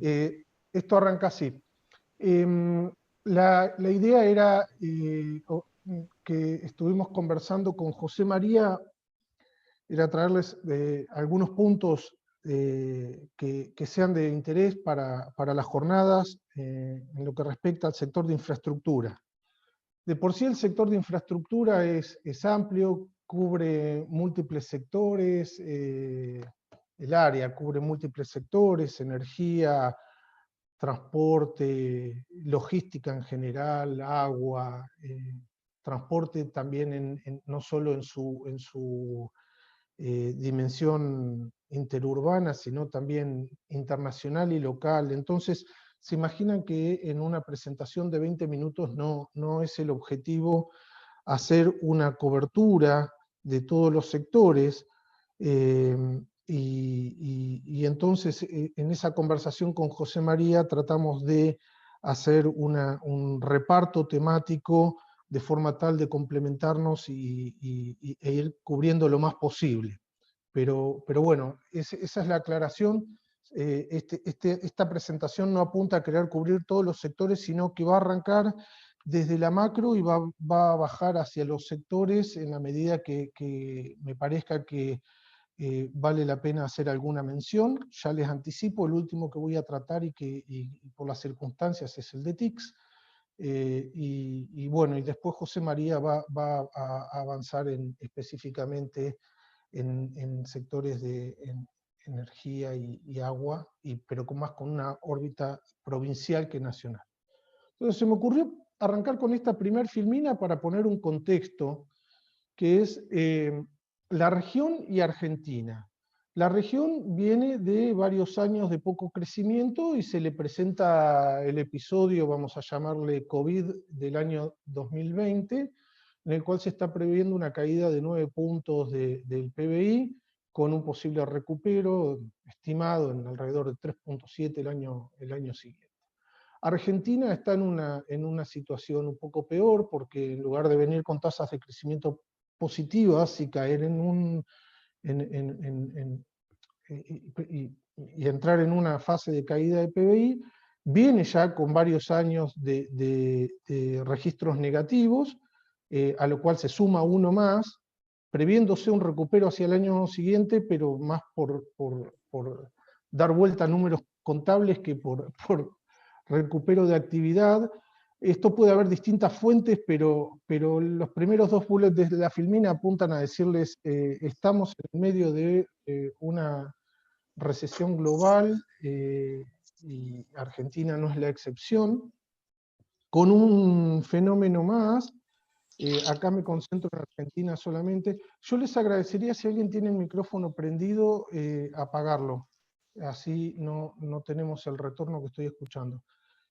Esto arranca así. La idea era que estuvimos conversando con José María, era traerles algunos puntos que sean de interés para las jornadas en lo que respecta al sector de infraestructura. De por sí el sector de infraestructura es amplio, cubre múltiples sectores, el área cubre múltiples sectores, energía, transporte, logística en general, agua, transporte también no solo en su dimensión interurbana, sino también internacional y local. Entonces, se imaginan que en una presentación de 20 minutos no es el objetivo hacer una cobertura de todos los sectores, y entonces en esa conversación con José María tratamos de hacer un reparto temático de forma tal de complementarnos e ir cubriendo lo más posible. Pero bueno, esa es la aclaración. Esta presentación no apunta a querer cubrir todos los sectores, sino que va a arrancar desde la macro y va a bajar hacia los sectores en la medida que me parezca que vale la pena hacer alguna mención. Ya les anticipo, el último que voy a tratar y por las circunstancias es el de TICS. Bueno, y después José María va a avanzar específicamente en sectores de energía y agua, pero más con una órbita provincial que nacional. Entonces se me ocurrió arrancar con esta primer filmina para poner un contexto, que es la región y Argentina. La región viene de varios años de poco crecimiento y se le presenta el episodio, vamos a llamarle COVID, del año 2020, en el cual se está previendo una caída de 9 puntos del PBI, con un posible recupero estimado en alrededor de 3,7 el año siguiente. Argentina está en una situación un poco peor, porque en lugar de venir con tasas de crecimiento positivas y caer y entrar en una fase de caída de PBI, viene ya con varios años de registros negativos, a lo cual se suma uno más, previéndose un recupero hacia el año siguiente, pero más por dar vuelta a números contables que por recupero de actividad. Esto puede haber distintas fuentes, pero los primeros dos bullets de la filmina apuntan a decirles estamos en medio de una recesión global, y Argentina no es la excepción, con un fenómeno más. Acá me concentro en Argentina solamente. Yo les agradecería, si alguien tiene el micrófono prendido, apagarlo. Así no tenemos el retorno que estoy escuchando.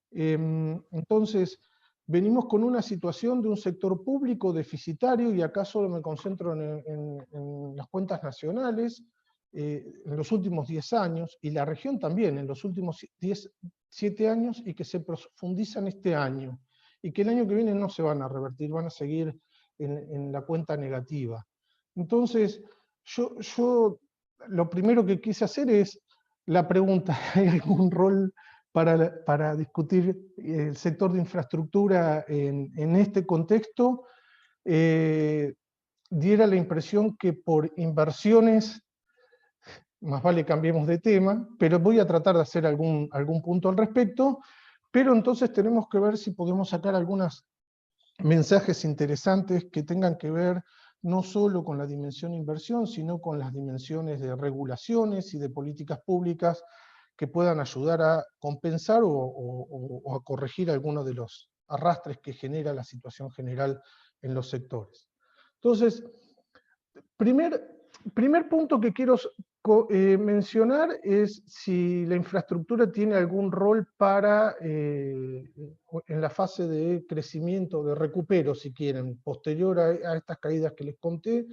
Entonces, venimos con una situación de un sector público deficitario, y acá solo me concentro en las cuentas nacionales, en los últimos 10 años, y la región también en los últimos 7 años, y que se profundizan este año, y que el año que viene no se van a revertir, van a seguir en la cuenta negativa. Entonces, yo lo primero que quise hacer es la pregunta: ¿hay algún rol para discutir el sector de infraestructura en este contexto? Diera la impresión que por inversiones, más vale cambiemos de tema, pero voy a tratar de hacer algún punto al respecto. Pero entonces tenemos que ver si podemos sacar algunos mensajes interesantes que tengan que ver no solo con la dimensión inversión, sino con las dimensiones de regulaciones y de políticas públicas que puedan ayudar a compensar o a corregir algunos de los arrastres que genera la situación general en los sectores. Entonces, primer punto que quiero mencionar es si la infraestructura tiene algún rol en la fase de crecimiento, de recupero, si quieren, posterior a estas caídas que les conté.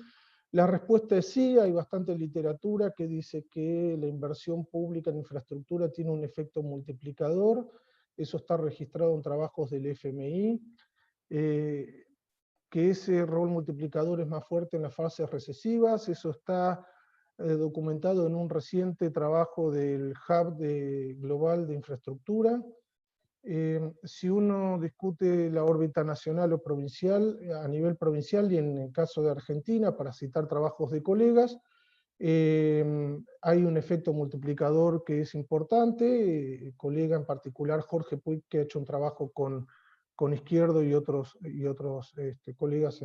La respuesta es sí. Hay bastante literatura que dice que la inversión pública en infraestructura tiene un efecto multiplicador. Eso está registrado en trabajos del FMI. Que ese rol multiplicador es más fuerte en las fases recesivas. Eso está documentado en un reciente trabajo del Hub Global de Infraestructura. Si uno discute la órbita nacional o provincial, a nivel provincial y en el caso de Argentina, para citar trabajos de colegas, hay un efecto multiplicador que es importante. Colega en particular Jorge Puig, que ha hecho un trabajo con Izquierdo y otros colegas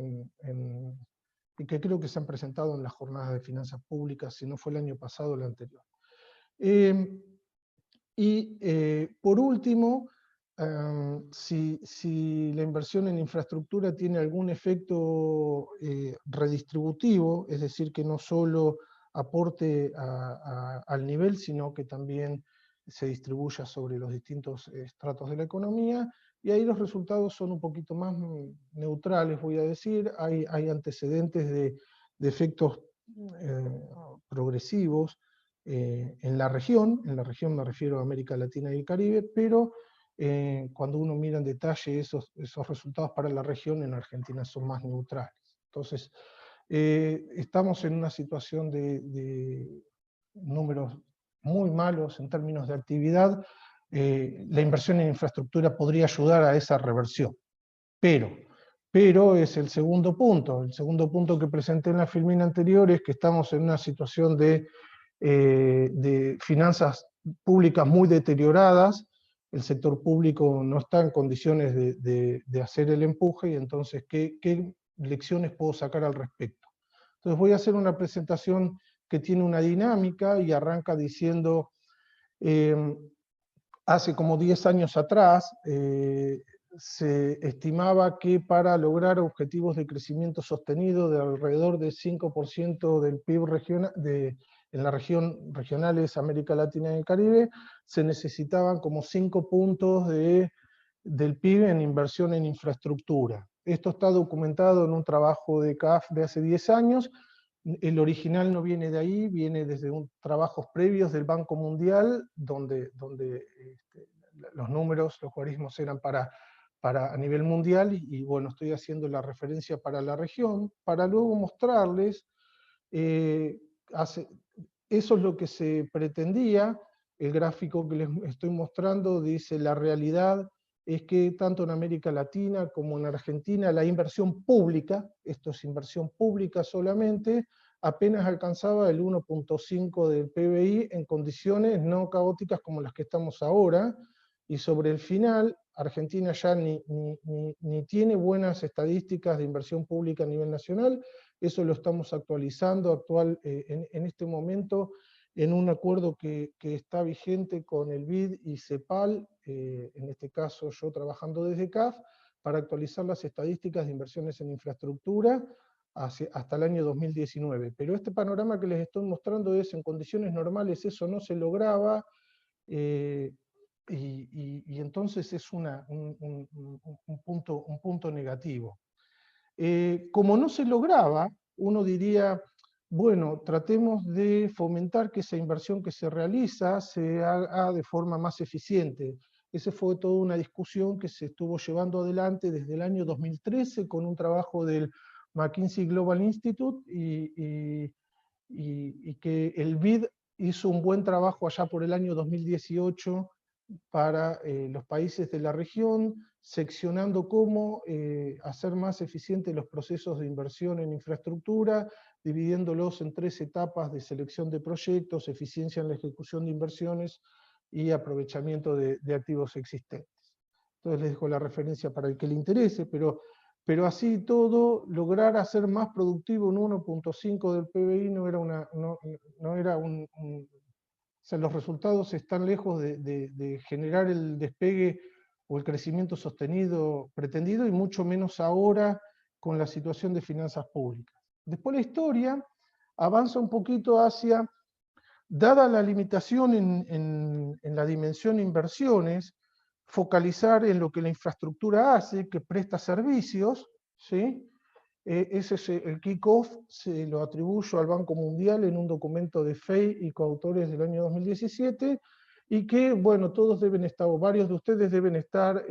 y que creo que se han presentado en las jornadas de finanzas públicas, si no fue el año pasado o el anterior. Por último, si la inversión en infraestructura tiene algún efecto redistributivo, es decir, que no solo aporte al nivel, sino que también se distribuya sobre los distintos estratos de la economía, y ahí los resultados son un poquito más neutrales, voy a decir. Hay antecedentes de efectos progresivos en la región me refiero a América Latina y el Caribe, pero cuando uno mira en detalle esos resultados para la región, en Argentina son más neutrales. Entonces, estamos en una situación de números muy malos en términos de actividad. La inversión en infraestructura podría ayudar a esa reversión, pero es el segundo punto. El segundo punto que presenté en la filmina anterior es que estamos en una situación de finanzas públicas muy deterioradas. El sector público no está en condiciones de hacer el empuje, y entonces, ¿qué lecciones puedo sacar al respecto? Entonces voy a hacer una presentación que tiene una dinámica y arranca diciendo, hace como 10 años atrás, se estimaba que para lograr objetivos de crecimiento sostenido de alrededor del 5% del PIB regional, en las regionales América Latina y el Caribe, se necesitaban como 5 puntos del PIB en inversión en infraestructura. Esto está documentado en un trabajo de CAF de hace 10 años. El original no viene de ahí, viene desde trabajos previos del Banco Mundial, donde los números, los logaritmos eran para a nivel mundial, y bueno, estoy haciendo la referencia para la región, para luego mostrarles, eso es lo que se pretendía. El gráfico que les estoy mostrando dice: la realidad es que tanto en América Latina como en Argentina la inversión pública, esto es inversión pública solamente, apenas alcanzaba el 1.5 del PBI en condiciones no caóticas como las que estamos ahora, y sobre el final Argentina ya ni tiene buenas estadísticas de inversión pública a nivel nacional. Eso lo estamos actualizando en este momento en un acuerdo que está vigente con el BID y CEPAL, en este caso yo trabajando desde CAF, para actualizar las estadísticas de inversiones en infraestructura hasta el año 2019. Pero este panorama que les estoy mostrando es, en condiciones normales eso no se lograba, y entonces es un punto negativo. Como no se lograba, uno diría, bueno, tratemos de fomentar que esa inversión que se realiza se haga de forma más eficiente. Esa fue toda una discusión que se estuvo llevando adelante desde el año 2013 con un trabajo del McKinsey Global Institute, y que el BID hizo un buen trabajo allá por el año 2018 para los países de la región, seccionando cómo hacer más eficientes los procesos de inversión en infraestructura, dividiéndolos en 3 etapas de selección de proyectos, eficiencia en la ejecución de inversiones y aprovechamiento de activos existentes. Entonces les dejo la referencia para el que le interese, pero así todo, lograr hacer más productivo un 1.5 del PBI no era o sea, los resultados están lejos de generar el despegue o el crecimiento sostenido pretendido, y mucho menos ahora con la situación de finanzas públicas. Después la historia avanza un poquito hacia, dada la limitación en la dimensión inversiones, focalizar en lo que la infraestructura hace, que presta servicios, ¿sí? Ese es el kick-off, se lo atribuyo al Banco Mundial en un documento de FEI y coautores del año 2017, y que, bueno, todos deben estar, o varios de ustedes deben estar,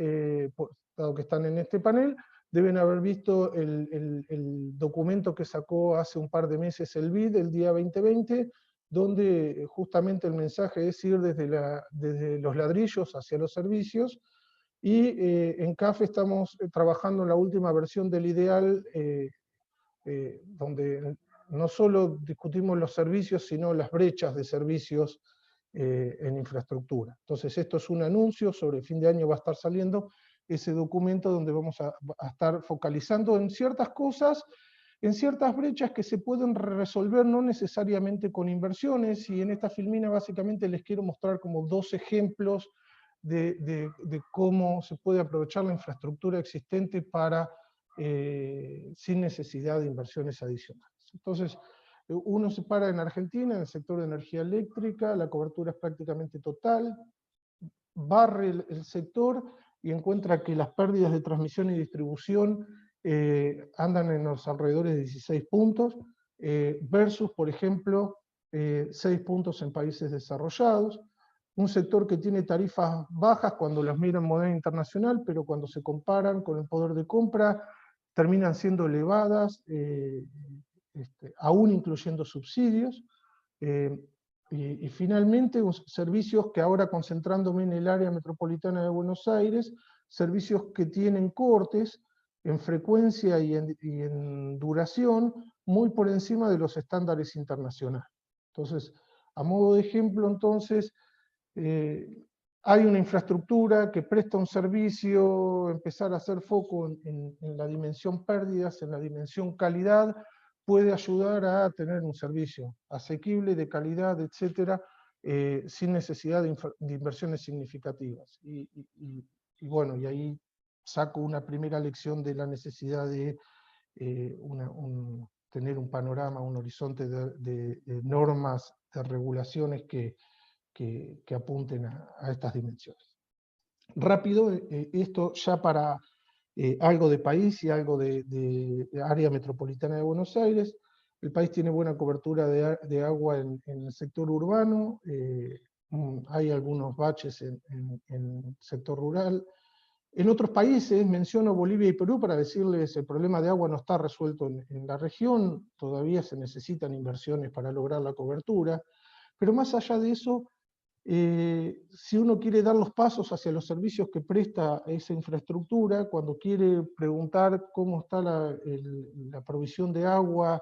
dado que están en este panel, deben haber visto el documento que sacó hace un par de meses el BID, el día 2020, donde justamente el mensaje es ir desde los ladrillos hacia los servicios, y en CAF estamos trabajando en la última versión del ideal, donde no solo discutimos los servicios, sino las brechas de servicios en infraestructura. Entonces esto es un anuncio, sobre fin de año va a estar saliendo ese documento donde vamos a estar focalizando en ciertas cosas, en ciertas brechas que se pueden resolver no necesariamente con inversiones, y en esta filmina básicamente les quiero mostrar como 2 ejemplos de cómo se puede aprovechar la infraestructura existente para, sin necesidad de inversiones adicionales. Entonces, uno se para en Argentina, en el sector de energía eléctrica, la cobertura es prácticamente total, barre el sector y encuentra que las pérdidas de transmisión y distribución andan en los alrededores de 16 puntos, versus, por ejemplo, 6 puntos en países desarrollados. Un sector que tiene tarifas bajas cuando las mira en moneda internacional, pero cuando se comparan con el poder de compra, terminan siendo elevadas, aún incluyendo subsidios. Y finalmente, servicios que ahora, concentrándome en el área metropolitana de Buenos Aires, servicios que tienen cortes en frecuencia y en duración muy por encima de los estándares internacionales. Entonces, a modo de ejemplo, entonces, hay una infraestructura que presta un servicio, empezar a hacer foco en la dimensión pérdidas, en la dimensión calidad, puede ayudar a tener un servicio asequible, de calidad, etcétera, sin necesidad de inversiones significativas. Bueno, y ahí saco una primera lección de la necesidad de tener un panorama, un horizonte de normas, de regulaciones que apunten a estas dimensiones. Rápido, esto ya para algo de país y algo de área metropolitana de Buenos Aires. El país tiene buena cobertura de agua en el sector urbano, hay algunos baches en el sector rural. En otros países, menciono Bolivia y Perú para decirles, el problema de agua no está resuelto en la región, todavía se necesitan inversiones para lograr la cobertura, pero más allá de eso, si uno quiere dar los pasos hacia los servicios que presta esa infraestructura, cuando quiere preguntar cómo está la provisión de agua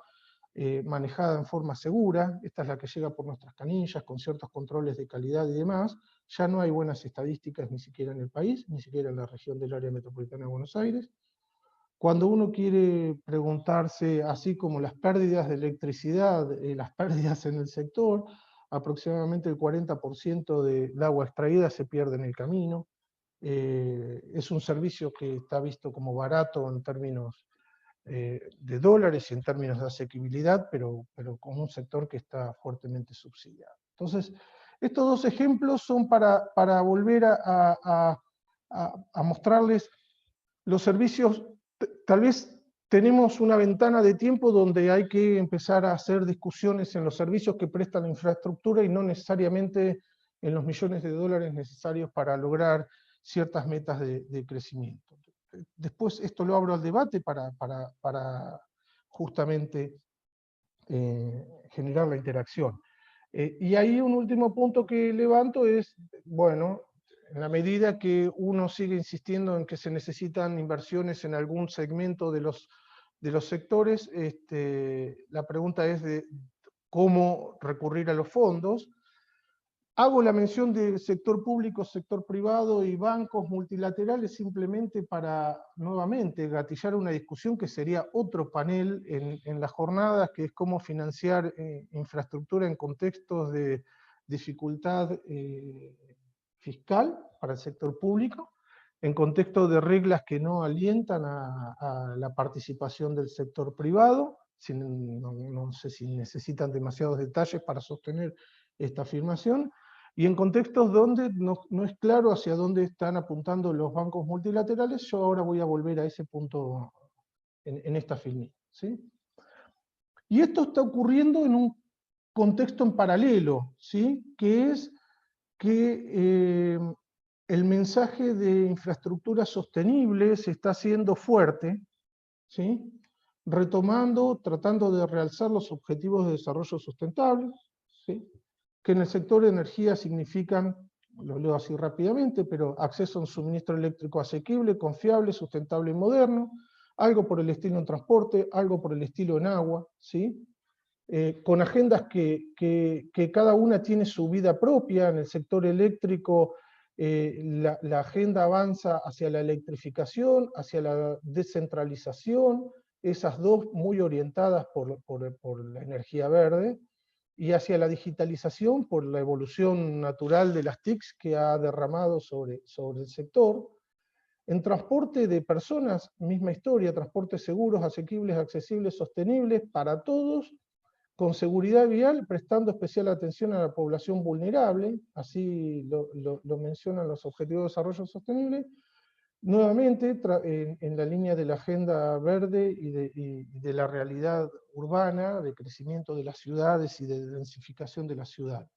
manejada en forma segura, esta es la que llega por nuestras canillas, con ciertos controles de calidad y demás, ya no hay buenas estadísticas ni siquiera en el país, ni siquiera en la región del área metropolitana de Buenos Aires. Cuando uno quiere preguntarse, así como las pérdidas de electricidad, las pérdidas en el sector, aproximadamente el 40% del agua extraída se pierde en el camino. Es un servicio que está visto como barato en términos de dólares y en términos de asequibilidad, pero con un sector que está fuertemente subsidiado. Entonces, estos 2 ejemplos son para volver a mostrarles los servicios. Tal vez tenemos una ventana de tiempo donde hay que empezar a hacer discusiones en los servicios que presta la infraestructura y no necesariamente en los millones de dólares necesarios para lograr ciertas metas de crecimiento. Después esto lo abro al debate para justamente generar la interacción. Y ahí un último punto que levanto es, bueno, en la medida que uno sigue insistiendo en que se necesitan inversiones en algún segmento de los sectores, la pregunta es de cómo recurrir a los fondos. Hago la mención del sector público, sector privado y bancos multilaterales simplemente para, nuevamente, gatillar una discusión que sería otro panel en las jornadas, que es cómo financiar infraestructura en contextos de dificultad fiscal para el sector público, en contextos de reglas que no alientan a la participación del sector privado. No sé si necesitan demasiados detalles para sostener esta afirmación, y en contextos donde no es claro hacia dónde están apuntando los bancos multilaterales. Yo ahora voy a volver a ese punto en esta filmina, ¿sí? Y esto está ocurriendo en un contexto en paralelo, ¿sí? Que es que el mensaje de infraestructura sostenible se está haciendo fuerte, ¿sí? Retomando, tratando de realzar los objetivos de desarrollo sustentable, ¿sí? Que en el sector de energía significan, lo leo así rápidamente, pero acceso a un suministro eléctrico asequible, confiable, sustentable y moderno, algo por el estilo en transporte, algo por el estilo en agua, ¿sí? Con agendas que cada una tiene su vida propia. En el sector eléctrico, la agenda avanza hacia la electrificación, hacia la descentralización, esas dos muy orientadas por la energía verde, y hacia la digitalización por la evolución natural de las TICs que ha derramado sobre el sector. En transporte de personas, misma historia, transportes seguros, asequibles, accesibles, sostenibles para todos, con seguridad vial, prestando especial atención a la población vulnerable, así lo mencionan los Objetivos de Desarrollo Sostenible, nuevamente en la línea de la agenda verde y de la realidad urbana, de crecimiento de las ciudades y de densificación de las ciudades.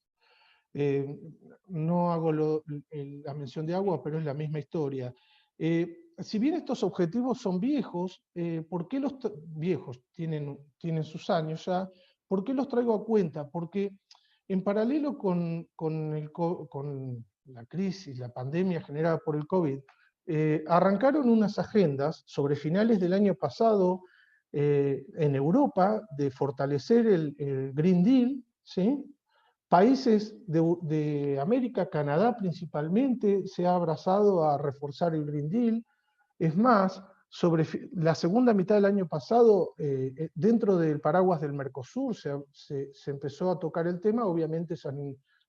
No hago la mención de agua, pero es la misma historia. Si bien estos objetivos son viejos, ¿por qué los viejos? Tienen sus años ya. ¿Por qué los traigo a cuenta? Porque en paralelo con la crisis, la pandemia generada por el COVID, arrancaron unas agendas sobre finales del año pasado en Europa de fortalecer el Green Deal, ¿sí? Países de América, Canadá principalmente, se ha abrazado a reforzar el Green Deal. Es más, sobre la segunda mitad del año pasado, dentro del paraguas del Mercosur, se empezó a tocar el tema. Obviamente esas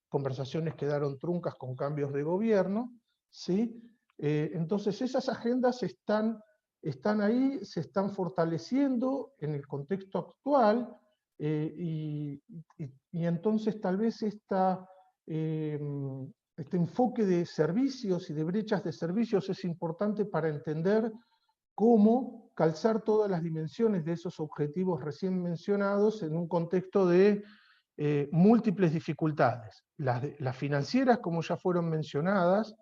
conversaciones quedaron truncas con cambios de gobierno, ¿sí? Entonces esas agendas están ahí, se están fortaleciendo en el contexto actual, y entonces tal vez este enfoque de servicios y de brechas de servicios es importante para entender cómo calzar todas las dimensiones de esos objetivos recién mencionados en un contexto de múltiples dificultades. Las financieras, como ya fueron mencionadas,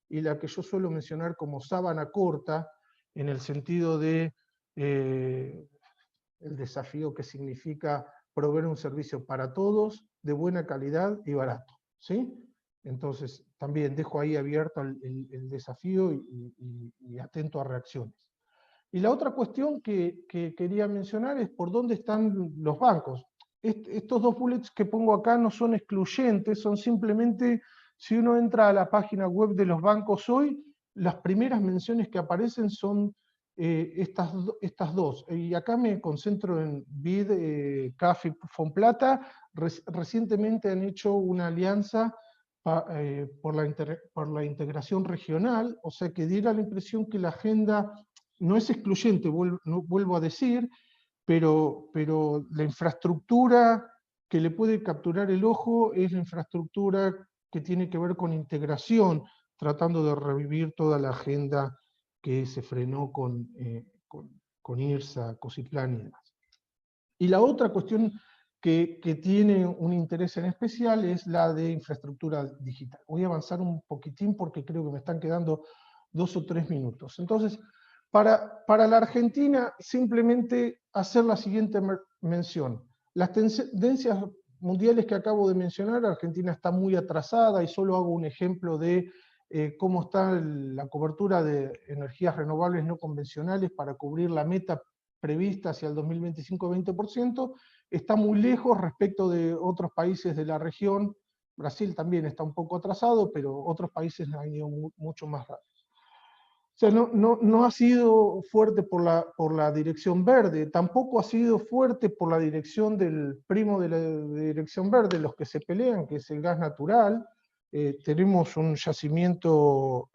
y la que yo suelo mencionar como sábana corta, en el sentido de el desafío que significa proveer un servicio para todos, de buena calidad y barato, ¿sí? Entonces, también dejo ahí abierto el desafío y atento a reacciones. Y la otra cuestión que quería mencionar es por dónde están los bancos. Estos dos bullets que pongo acá no son excluyentes, son simplemente, si uno entra a la página web de los bancos hoy, las primeras menciones que aparecen son estas dos. Y acá me concentro en BID, CAF y Fonplata. Recientemente han hecho una alianza por la integración regional, o sea que diera la impresión que la agenda no es excluyente, vuelvo a decir, pero la infraestructura que le puede capturar el ojo es la infraestructura que tiene que ver con integración, tratando de revivir toda la agenda que se frenó con IRSA, COSIPLAN y demás. Y la otra cuestión que tiene un interés en especial es la de infraestructura digital. Voy a avanzar un poquitín porque creo que me están quedando 2 o 3 minutos. Entonces, para la Argentina, simplemente hacer la siguiente mención. Las tendencias mundiales que acabo de mencionar, Argentina está muy atrasada, y solo hago un ejemplo de cómo está la cobertura de energías renovables no convencionales para cubrir la meta prevista hacia el 2025, 20%, está muy lejos respecto de otros países de la región. Brasil también está un poco atrasado, pero otros países han ido mucho más rápido. O sea, no ha sido fuerte por la dirección verde, tampoco ha sido fuerte por la dirección del primo de la dirección verde, los que se pelean, que es el gas natural. Tenemos un yacimiento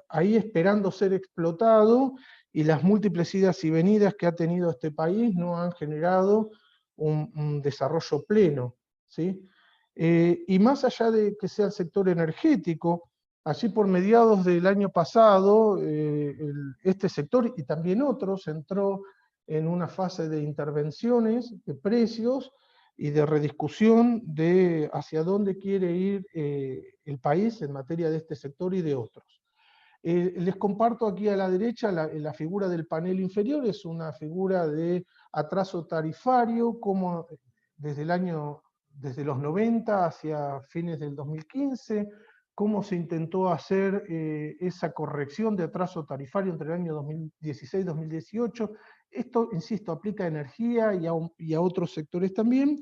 ahí esperando ser explotado, y las múltiples idas y venidas que ha tenido este país no han generado un desarrollo pleno, ¿sí? Y más allá de que sea el sector energético, allí por mediados del año pasado, este sector y también otros entró en una fase de intervenciones de precios, y de rediscusión de hacia dónde quiere ir el país en materia de este sector y de otros. Les comparto aquí a la derecha la figura del panel inferior, es una figura de atraso tarifario, como desde los 90 hacia fines del 2015, cómo se intentó hacer esa corrección de atraso tarifario entre el año 2016 y 2018. Esto, insisto, aplica a energía y a otros sectores también.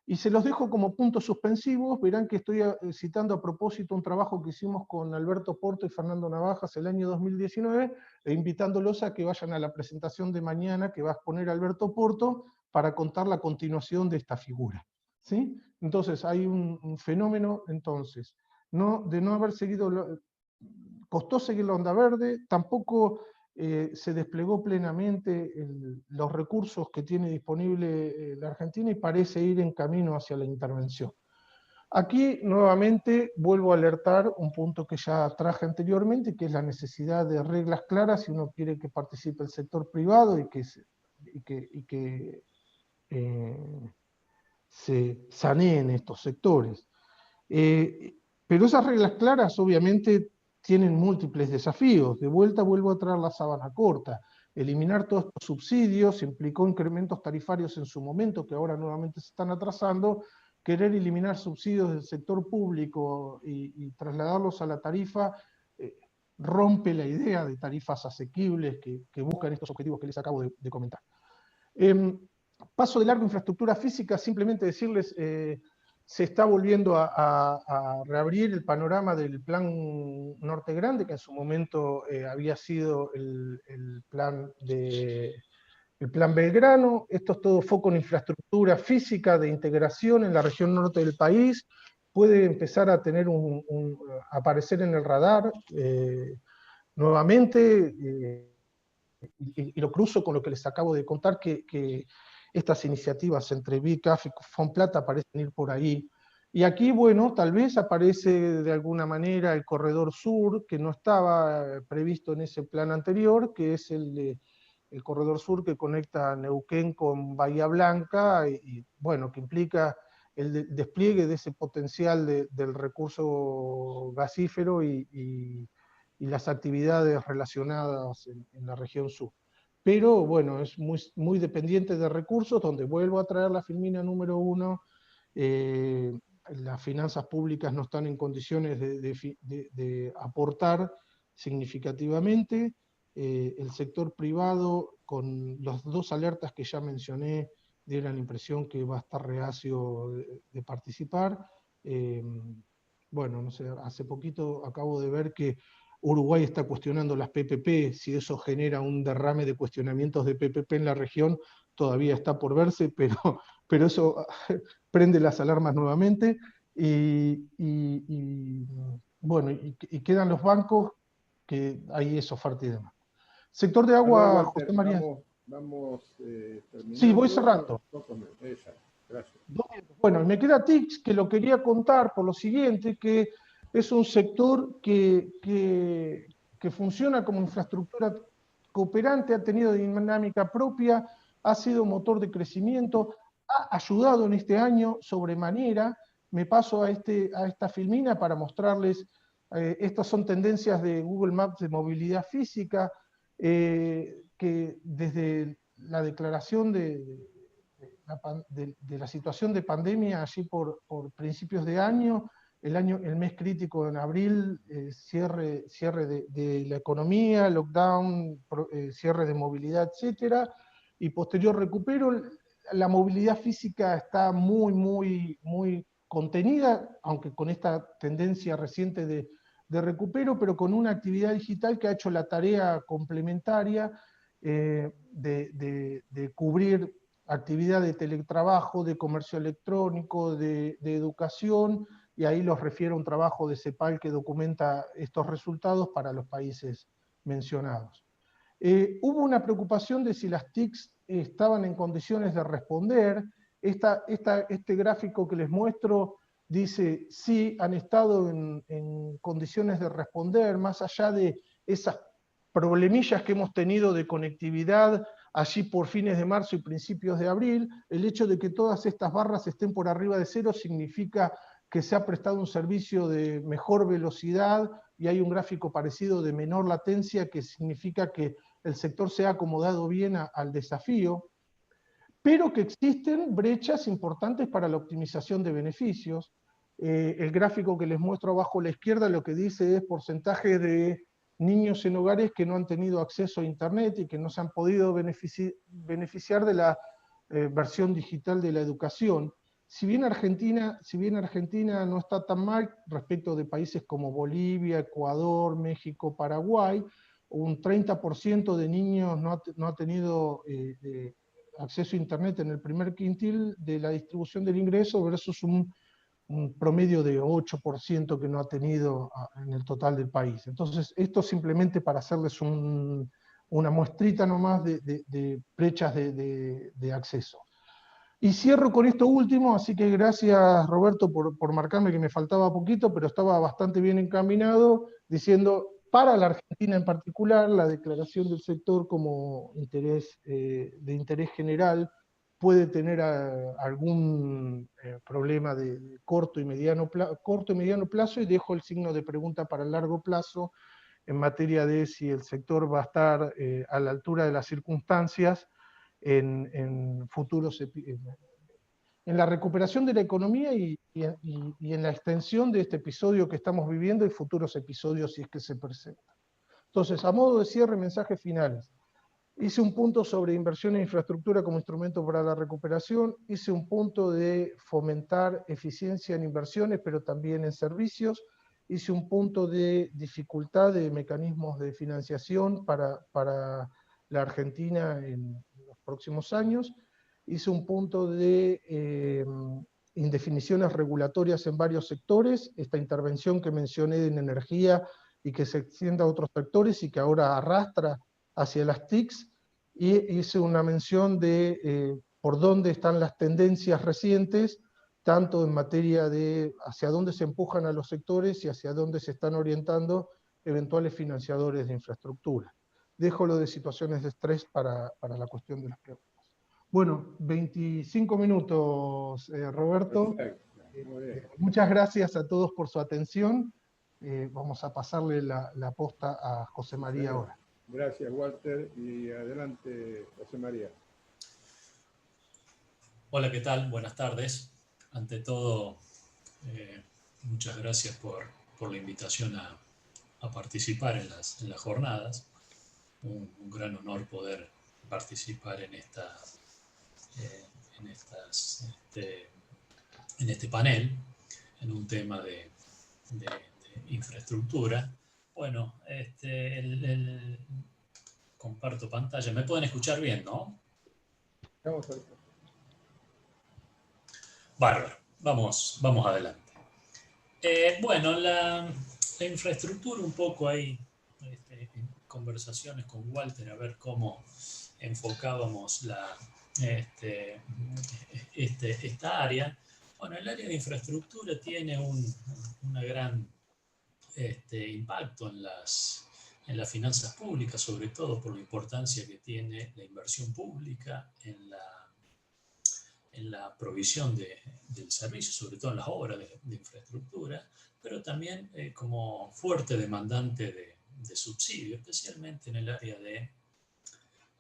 Y se los dejo como puntos suspensivos. Verán que estoy citando a propósito un trabajo que hicimos con Alberto Porto y Fernando Navajas el año 2019, e invitándolos a que vayan a la presentación de mañana que va a exponer Alberto Porto para contar la continuación de esta figura. ¿Sí? Entonces, hay un fenómeno, entonces, de no haber seguido, costó seguir la onda verde, tampoco se desplegó plenamente los recursos que tiene disponible la Argentina y parece ir en camino hacia la intervención. Aquí nuevamente vuelvo a alertar un punto que ya traje anteriormente, que es la necesidad de reglas claras si uno quiere que participe el sector privado y que se saneen estos sectores. Pero esas reglas claras obviamente tienen múltiples desafíos. De vuelta vuelvo a traer la sábana corta. Eliminar todos estos subsidios implicó incrementos tarifarios en su momento, que ahora nuevamente se están atrasando. Querer eliminar subsidios del sector público y trasladarlos a la tarifa rompe la idea de tarifas asequibles que buscan estos objetivos que les acabo de comentar. Paso de largo infraestructura física, simplemente decirles, se está volviendo a reabrir el panorama del Plan Norte Grande, que en su momento había sido el plan Belgrano. Esto es todo foco en infraestructura física de integración en la región norte del país. Puede empezar a tener aparecer en el radar nuevamente, y lo cruzo con lo que les acabo de contar, que estas iniciativas entre BICAF y Fonplata parecen ir por ahí. Y aquí, bueno, tal vez aparece de alguna manera el corredor sur, que no estaba previsto en ese plan anterior, que es el corredor sur que conecta Neuquén con Bahía Blanca, y bueno, que implica el despliegue de ese potencial del recurso gasífero y las actividades relacionadas en la región sur. Pero bueno, es muy dependiente de recursos, donde vuelvo a traer la filmina número 1, las finanzas públicas no están en condiciones de aportar significativamente, el sector privado, con las dos alertas que ya mencioné, dieron la impresión que va a estar reacio de participar. Bueno, no sé, hace poquito acabo de ver que Uruguay está cuestionando las PPP, si eso genera un derrame de cuestionamientos de PPP en la región, todavía está por verse, pero eso prende las alarmas nuevamente, bueno, y quedan los bancos, que ahí es oferta y demanda. Sector de agua, ver, Walter, José María. Vamos terminando. Sí, voy cerrando. Gracias. Bueno, me queda TICS, que lo quería contar por lo siguiente, que es un sector que funciona como infraestructura cooperante, ha tenido dinámica propia, ha sido motor de crecimiento, ha ayudado en este año sobremanera. Me paso a esta filmina para mostrarles, estas son tendencias de Google Maps de movilidad física, que desde la declaración de la situación de pandemia allí por principios de año, el mes crítico en abril, cierre de la economía, lockdown, cierre de movilidad, etcétera, y posterior recupero. La movilidad física está muy contenida, aunque con esta tendencia reciente de recupero, pero con una actividad digital que ha hecho la tarea complementaria de cubrir actividad de teletrabajo, de comercio electrónico, de educación, y ahí los refiero a un trabajo de CEPAL que documenta estos resultados para los países mencionados. Hubo una preocupación de si las TICs estaban en condiciones de responder. Este gráfico que les muestro dice, sí, han estado en condiciones de responder, más allá de esas problemillas que hemos tenido de conectividad allí por fines de marzo y principios de abril. El hecho de que todas estas barras estén por arriba de cero significa que se ha prestado un servicio de mejor velocidad y hay un gráfico parecido de menor latencia, que significa que el sector se ha acomodado bien al desafío, pero que existen brechas importantes para la optimización de beneficios. El gráfico que les muestro abajo a la izquierda lo que dice es porcentaje de niños en hogares que no han tenido acceso a Internet y que no se han podido beneficiar de la versión digital de la educación. Si bien Argentina no está tan mal respecto de países como Bolivia, Ecuador, México, Paraguay, un 30% de niños no ha tenido acceso a Internet en el primer quintil de la distribución del ingreso versus un promedio de 8% que no ha tenido en el total del país. Entonces, esto simplemente para hacerles una muestrita nomás de brechas de acceso. Y cierro con esto último, así que gracias Roberto por marcarme que me faltaba poquito, pero estaba bastante bien encaminado, diciendo, para la Argentina en particular, la declaración del sector como de interés general puede tener algún problema de corto y mediano plazo, y dejo el signo de pregunta para el largo plazo en materia de si el sector va a estar a la altura de las circunstancias en futuros en la recuperación de la economía y en la extensión de este episodio que estamos viviendo y futuros episodios si es que se presentan. Entonces, a modo de cierre, mensajes finales. Hice un punto sobre inversión en infraestructura como instrumento para la recuperación, hice un punto de fomentar eficiencia en inversiones, pero también en servicios, hice un punto de dificultad de mecanismos de financiación para la Argentina en los próximos años, hice un punto de indefiniciones regulatorias en varios sectores, esta intervención que mencioné en energía y que se extienda a otros sectores y que ahora arrastra hacia las TICs, y hice una mención de por dónde están las tendencias recientes, tanto en materia de hacia dónde se empujan a los sectores y hacia dónde se están orientando eventuales financiadores de infraestructura. Dejo lo de situaciones de estrés para la cuestión de las preguntas. Bueno, 25 minutos, Roberto. Muchas gracias a todos por su atención. Vamos a pasarle la posta a José María ahora. Gracias, Walter. Y adelante, José María. Hola, ¿qué tal? Buenas tardes. Ante todo, muchas gracias por la invitación a participar en las jornadas. Un gran honor poder participar en este panel, en un tema de infraestructura. Bueno, comparto pantalla. ¿Me pueden escuchar bien, no? Vamos a ver. Bárbaro. Vamos adelante. Bueno, la infraestructura, un poco ahí, en conversaciones con Walter, a ver cómo enfocábamos esta área. Bueno, el área de infraestructura tiene una gran impacto en las finanzas públicas, sobre todo por la importancia que tiene la inversión pública en la provisión del servicio, sobre todo en las obras de infraestructura, pero también como fuerte demandante de subsidio, especialmente en el área de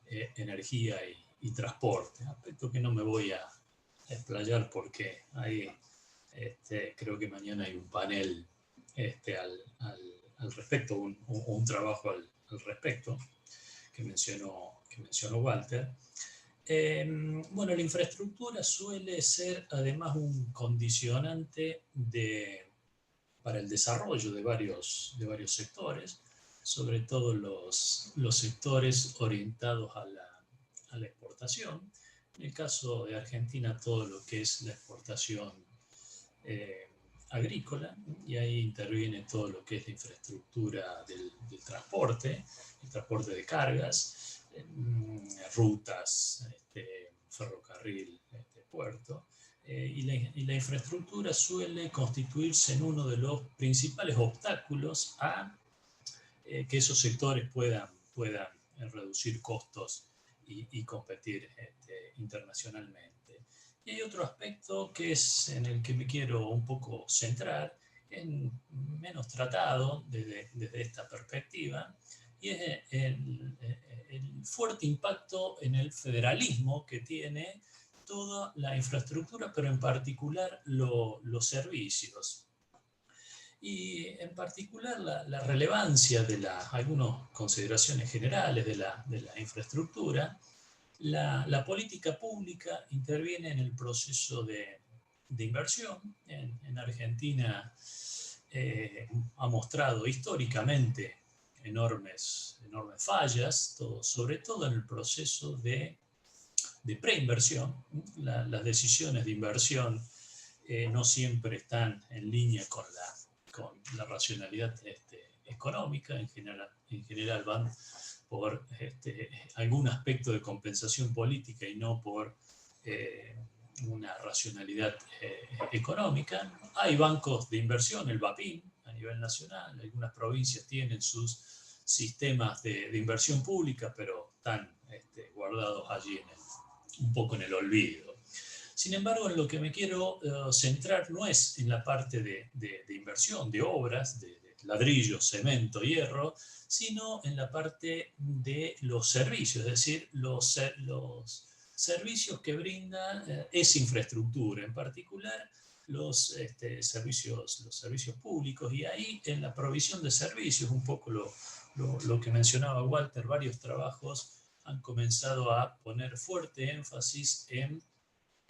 energía y transporte, aspecto que no me voy a explayar porque ahí creo que mañana hay un panel al respecto, un trabajo al respecto que mencionó Walter. Bueno, la infraestructura suele ser además un condicionante para el desarrollo de varios sectores, sobre todo los sectores orientados a la exportación. En el caso de Argentina, todo lo que es la exportación agrícola, y ahí interviene todo lo que es la infraestructura del transporte, el transporte de cargas, rutas, ferrocarril, puerto, y la infraestructura suele constituirse en uno de los principales obstáculos a que esos sectores puedan reducir costos y competir internacionalmente. Y hay otro aspecto que es en el que me quiero un poco centrar, menos tratado desde esta perspectiva, y es el fuerte impacto en el federalismo que tiene toda la infraestructura, pero en particular los servicios. Y en particular la relevancia de algunas consideraciones generales de la infraestructura. La política pública interviene en el proceso de inversión. En Argentina ha mostrado históricamente enormes fallas, sobre todo en el proceso de preinversión. Las decisiones de inversión no siempre están en línea con la racionalidad económica. En general van por algún aspecto de compensación política y no por una racionalidad económica. Hay bancos de inversión, el BAPIN a nivel nacional, algunas provincias tienen sus sistemas de inversión pública, pero están guardados allí un poco en el olvido. Sin embargo, en lo que me quiero centrar no es en la parte de inversión, de obras, de ladrillo, cemento, hierro, sino en la parte de los servicios, es decir, los servicios que brinda esa infraestructura, en particular los servicios públicos. Y ahí en la provisión de servicios, un poco lo que mencionaba Walter, varios trabajos han comenzado a poner fuerte énfasis en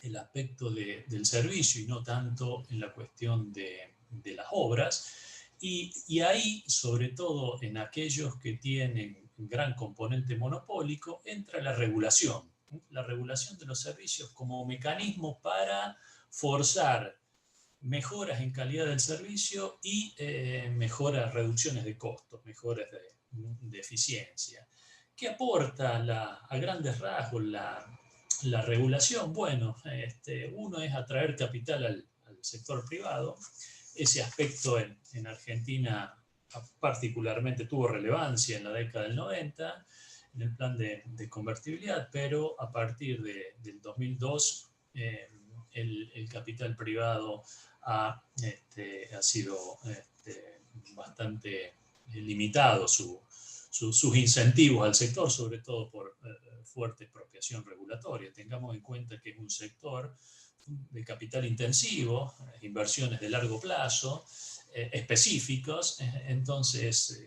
el aspecto del servicio y no tanto en la cuestión de las obras. Y ahí, sobre todo en aquellos que tienen un gran componente monopólico, entra la regulación de los servicios como mecanismo para forzar mejoras en calidad del servicio y reducciones de costos, mejoras de eficiencia. ¿Qué aporta a grandes rasgos la regulación? Bueno, uno es atraer capital al sector privado. Ese aspecto en Argentina particularmente tuvo relevancia en la década del 90, en el plan de convertibilidad, pero a partir del 2002 el capital privado ha sido bastante limitado sus incentivos al sector, sobre todo por fuerte expropiación regulatoria. Tengamos en cuenta que es un sector de capital intensivo, inversiones de largo plazo, específicos, entonces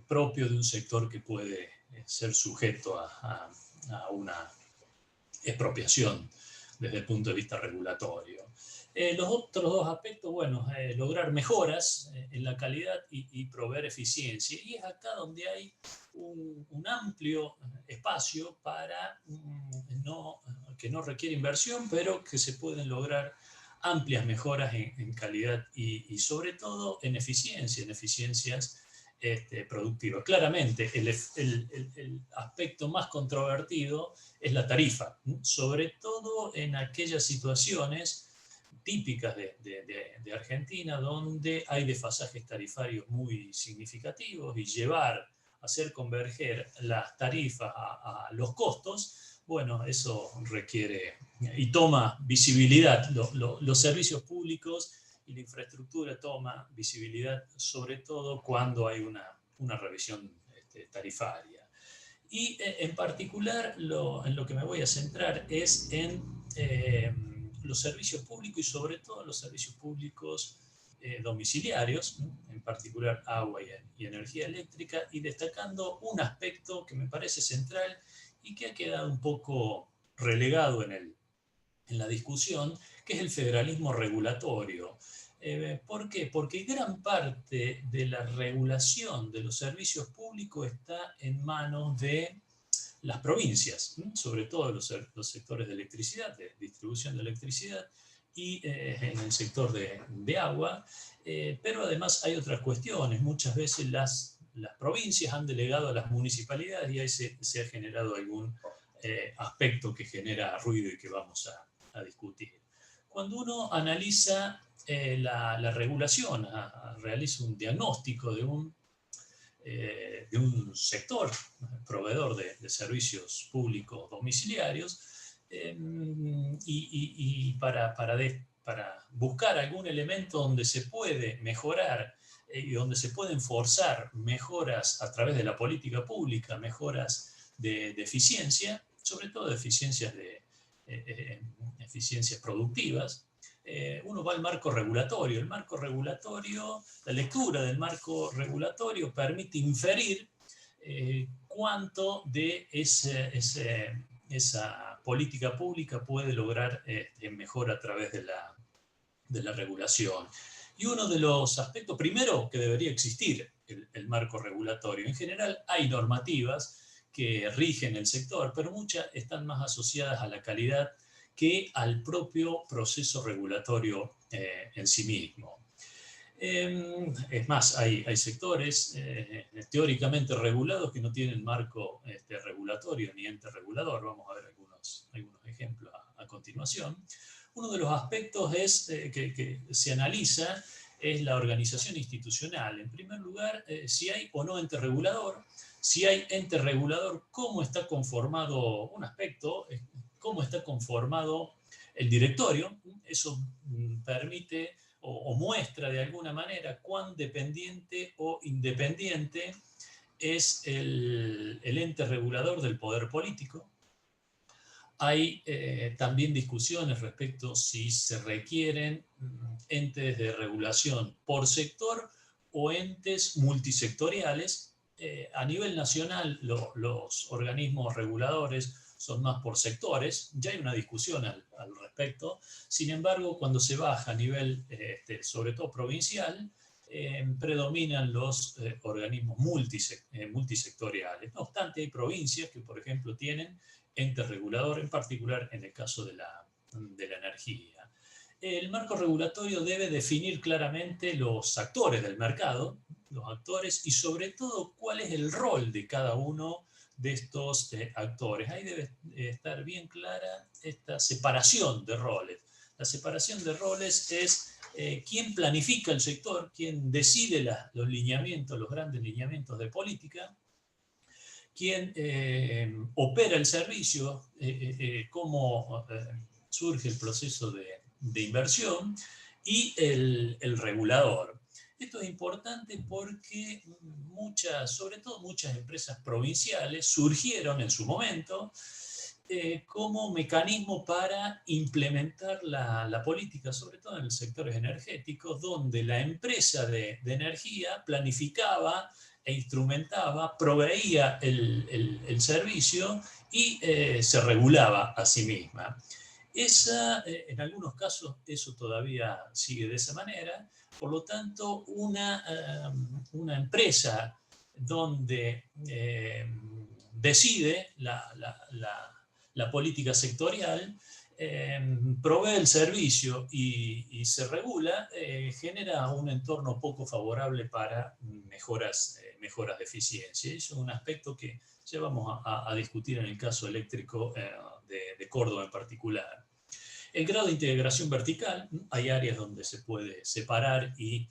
propio de un sector que puede ser sujeto a una expropiación desde el punto de vista regulatorio. Los otros dos aspectos, bueno, lograr mejoras en la calidad y proveer eficiencia. Y es acá donde hay un amplio espacio para que no requiere inversión, pero que se pueden lograr amplias mejoras en calidad y sobre todo en eficiencias productivas. Claramente, el aspecto más controvertido es la tarifa, sobre todo en aquellas situaciones típicas de Argentina, donde hay desfasajes tarifarios muy significativos, y hacer converger las tarifas a los costos, bueno, eso requiere y toma visibilidad. Los servicios públicos y la infraestructura toma visibilidad, sobre todo cuando hay una revisión tarifaria. Y en particular en lo que me voy a centrar es en los servicios públicos y sobre todo los servicios públicos domiciliarios, en particular agua y energía eléctrica, y destacando un aspecto que me parece central y que ha quedado un poco relegado en la discusión, que es el federalismo regulatorio. ¿Por qué? Porque gran parte de la regulación de los servicios públicos está en manos de las provincias, sobre todo los sectores de electricidad, de distribución de electricidad, y en el sector de agua, pero además hay otras cuestiones. Muchas veces las provincias han delegado a las municipalidades y ahí se ha generado algún aspecto que genera ruido y que vamos a discutir. Cuando uno analiza la regulación, realiza un diagnóstico de un de un sector proveedor de servicios públicos domiciliarios, y para buscar algún elemento donde se puede mejorar y donde se pueden forzar mejoras a través de la política pública, mejoras de eficiencia, sobre todo de eficiencias productivas. Uno va al marco regulatorio. El marco regulatorio, la lectura del marco regulatorio permite inferir cuánto de esa política pública puede lograr mejor a través de la regulación. Y uno de los aspectos, primero, que debería existir el marco regulatorio. En general hay normativas que rigen el sector, pero muchas están más asociadas a la calidad que al propio proceso regulatorio en sí mismo. Es más, hay sectores teóricamente regulados que no tienen marco regulatorio ni ente regulador. Vamos a ver algunos ejemplos a continuación. Uno de los aspectos que se analiza es la organización institucional. En primer lugar, si hay o no ente regulador. Si hay ente regulador, cómo está conformado un aspecto, cómo está conformado el directorio. Eso permite o muestra de alguna manera cuán dependiente o independiente es el ente regulador del poder político. Hay también discusiones respecto si se requieren entes de regulación por sector o entes multisectoriales. A nivel nacional, los organismos reguladores son más por sectores, ya hay una discusión al respecto. Sin embargo, cuando se baja a nivel, sobre todo provincial, predominan los organismos multisectoriales. No obstante, hay provincias que, por ejemplo, tienen ente regulador, en particular en el caso de la energía. El marco regulatorio debe definir claramente los actores del mercado, los actores, y sobre todo cuál es el rol de cada uno de estos actores. Ahí debe estar bien clara esta separación de roles. La separación de roles es quién planifica el sector, quién decide los lineamientos, los grandes lineamientos de política, quién opera el servicio, cómo surge el proceso de inversión, y el regulador. Esto es importante porque sobre todo muchas empresas provinciales surgieron en su momento como mecanismo para implementar la política, sobre todo en los sectores energéticos, donde la empresa de energía planificaba e instrumentaba, proveía el servicio y se regulaba a sí misma. En algunos casos eso todavía sigue de esa manera. Por lo tanto, una empresa donde decide la política sectorial, provee el servicio y se regula, genera un entorno poco favorable para mejoras de eficiencia. Eso es un aspecto que ya vamos a discutir en el caso eléctrico de Córdoba en particular. El grado de integración vertical, hay áreas donde se puede separar y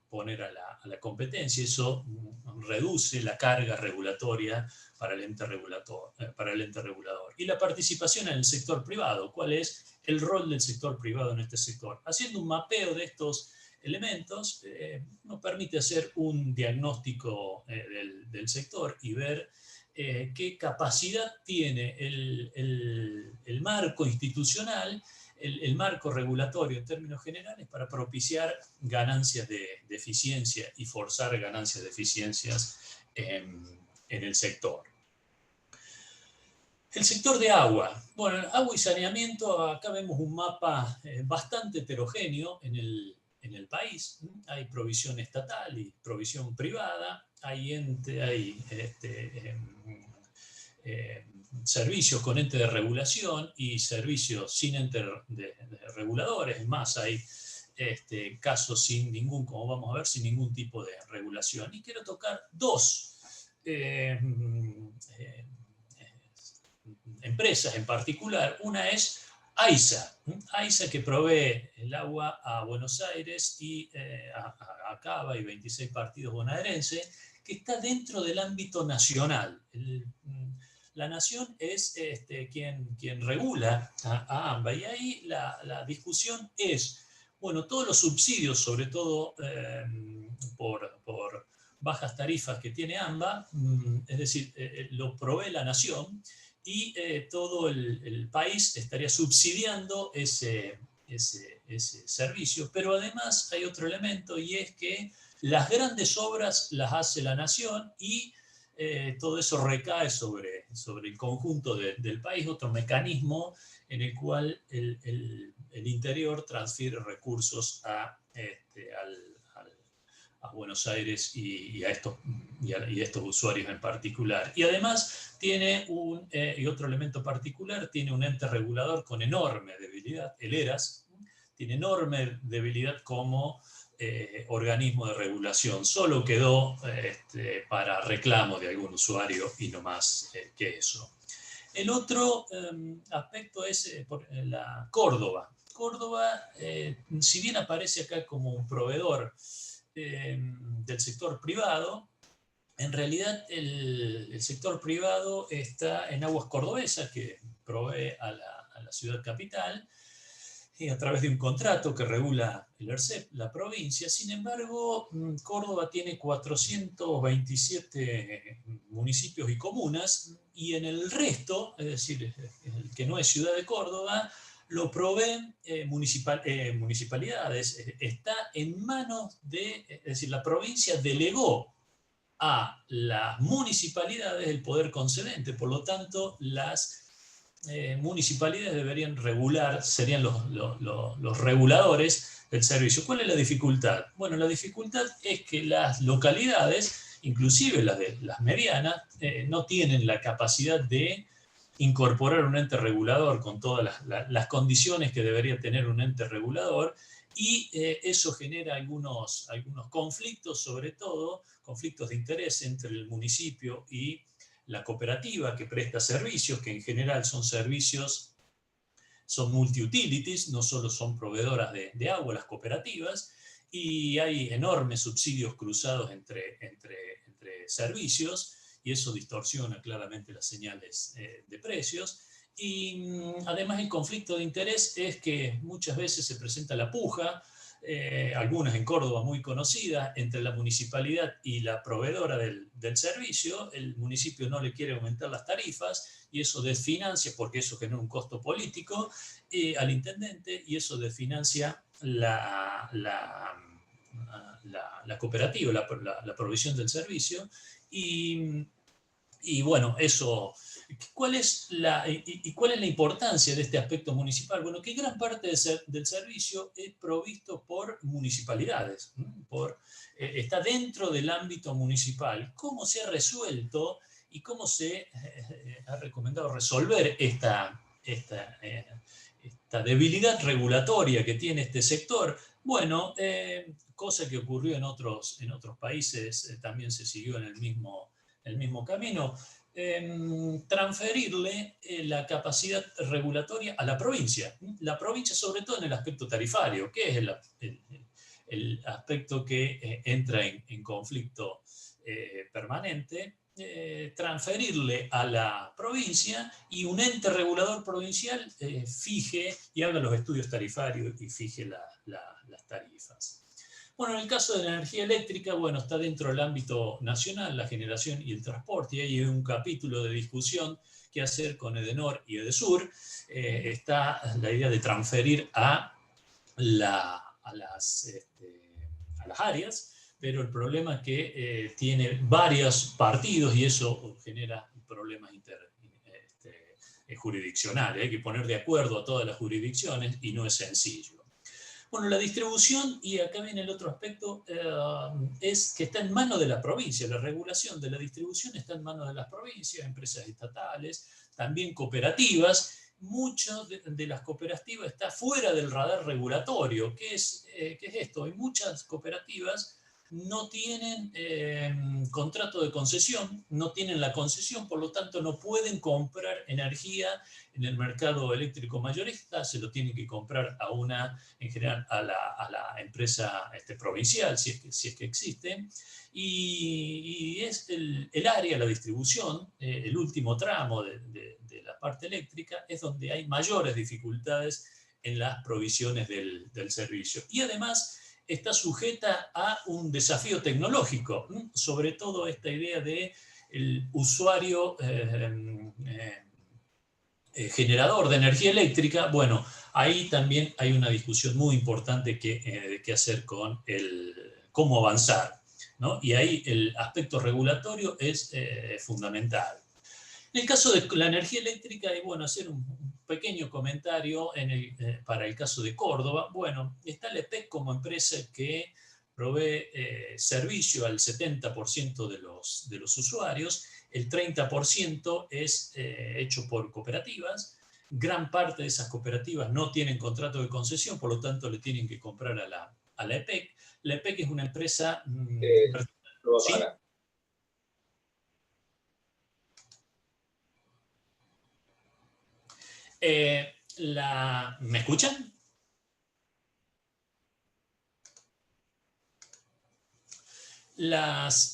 poner a la competencia. Eso reduce la carga regulatoria para el ente regulador. Y la participación en el sector privado. ¿Cuál es el rol del sector privado en este sector? Haciendo un mapeo de estos elementos, nos permite hacer un diagnóstico del sector y ver qué capacidad tiene el marco institucional, el marco regulatorio en términos generales, para propiciar ganancias de eficiencia y forzar ganancias de eficiencias en el sector. El sector de agua. Bueno, agua y saneamiento, acá vemos un mapa bastante heterogéneo en el país. Hay provisión estatal y provisión privada, hay servicios con ente de regulación y servicios sin ente de reguladores. Es más, hay casos como vamos a ver, sin ningún tipo de regulación. Y quiero tocar dos empresas en particular. Una es AISA que provee el agua a Buenos Aires y a Cava y 26 partidos bonaerenses, que está dentro del ámbito nacional. La nación es quien regula a AMBA, y ahí la discusión es, bueno, todos los subsidios, sobre todo por bajas tarifas que tiene AMBA, es decir, lo provee la nación, y todo el país estaría subsidiando ese servicio. Pero además hay otro elemento, y es que las grandes obras las hace la nación, y todo eso recae sobre el conjunto del país, otro mecanismo en el cual el interior transfiere recursos a Buenos Aires y a estos usuarios en particular. Y además tiene y otro elemento particular, tiene un ente regulador con enorme debilidad, el ERAS, tiene enorme debilidad como organismo de regulación. Solo quedó para reclamo de algún usuario y no más que eso. El otro aspecto es la Córdoba. Córdoba, si bien aparece acá como un proveedor del sector privado, en realidad el sector privado está en Aguas Cordobesas, que provee a la ciudad capital, y a través de un contrato que regula el ERCEP, la provincia. Sin embargo, Córdoba tiene 427 municipios y comunas, y en el resto, es decir, el que no es ciudad de Córdoba, lo proveen municipalidades. Está en manos es decir, la provincia delegó a las municipalidades el poder concedente. Por lo tanto, las municipalidades deberían regular, serían los reguladores del servicio. ¿Cuál es la dificultad? Bueno, la dificultad es que las localidades, inclusive las medianas, no tienen la capacidad de incorporar un ente regulador con todas las condiciones que debería tener un ente regulador, y eso genera algunos conflictos, sobre todo conflictos de interés entre el municipio y la cooperativa que presta servicios, que en general son multi-utilities, no solo son proveedoras de agua las cooperativas, y hay enormes subsidios cruzados entre servicios, y eso distorsiona claramente las señales de precios. Y además el conflicto de interés es que muchas veces se presenta la puja, algunas en Córdoba muy conocidas, entre la municipalidad y la proveedora del servicio. El municipio no le quiere aumentar las tarifas, y eso desfinancia, porque eso genera un costo político al intendente, y eso desfinancia la cooperativa, la provisión del servicio. Y bueno, eso. ¿Cuál es la importancia de este aspecto municipal? Bueno, que gran parte del servicio es provisto por municipalidades, está dentro del ámbito municipal. ¿Cómo se ha resuelto y cómo se ha recomendado resolver esta debilidad regulatoria que tiene este sector? Bueno, cosa que ocurrió en otros países, también se siguió en el mismo camino. Transferirle la capacidad regulatoria a la provincia, sobre todo en el aspecto tarifario, que es el aspecto que entra en conflicto permanente. Transferirle a la provincia, y un ente regulador provincial fije y haga los estudios tarifarios y fije las tarifas. Bueno, en el caso de la energía eléctrica, bueno, está dentro del ámbito nacional, la generación y el transporte, y hay un capítulo de discusión que hacer con Edenor y Edesur. Está la idea de transferir a las áreas, pero el problema es que tiene varios partidos, y eso genera problemas jurisdiccionales. Hay que poner de acuerdo a todas las jurisdicciones, y no es sencillo. Bueno, la distribución, y acá viene el otro aspecto, es que está en manos de la provincia. La regulación de la distribución está en manos de las provincias, empresas estatales, también cooperativas. Muchas de las cooperativas están fuera del radar regulatorio. ¿Qué es esto? Hay muchas cooperativas no tienen contrato de concesión, no tienen la concesión, por lo tanto no pueden comprar energía en el mercado eléctrico mayorista, se lo tienen que comprar en general a la empresa provincial, si es que existe, y es el área, la distribución, el último tramo de la parte eléctrica, es donde hay mayores dificultades en las provisiones del servicio. Y además está sujeta a un desafío tecnológico, sobre todo esta idea del usuario generador de energía eléctrica. Bueno, ahí también hay una discusión muy importante que hacer con cómo avanzar, ¿no? Y ahí el aspecto regulatorio es fundamental. En el caso de la energía eléctrica, y bueno, hacer un pequeño comentario para el caso de Córdoba. Bueno, está la EPEC como empresa que provee servicio al 70% de los usuarios, el 30% es hecho por cooperativas. Gran parte de esas cooperativas no tienen contrato de concesión, por lo tanto le tienen que comprar a la EPEC. La EPEC es una empresa... ¿sí? ¿Me escuchan? Es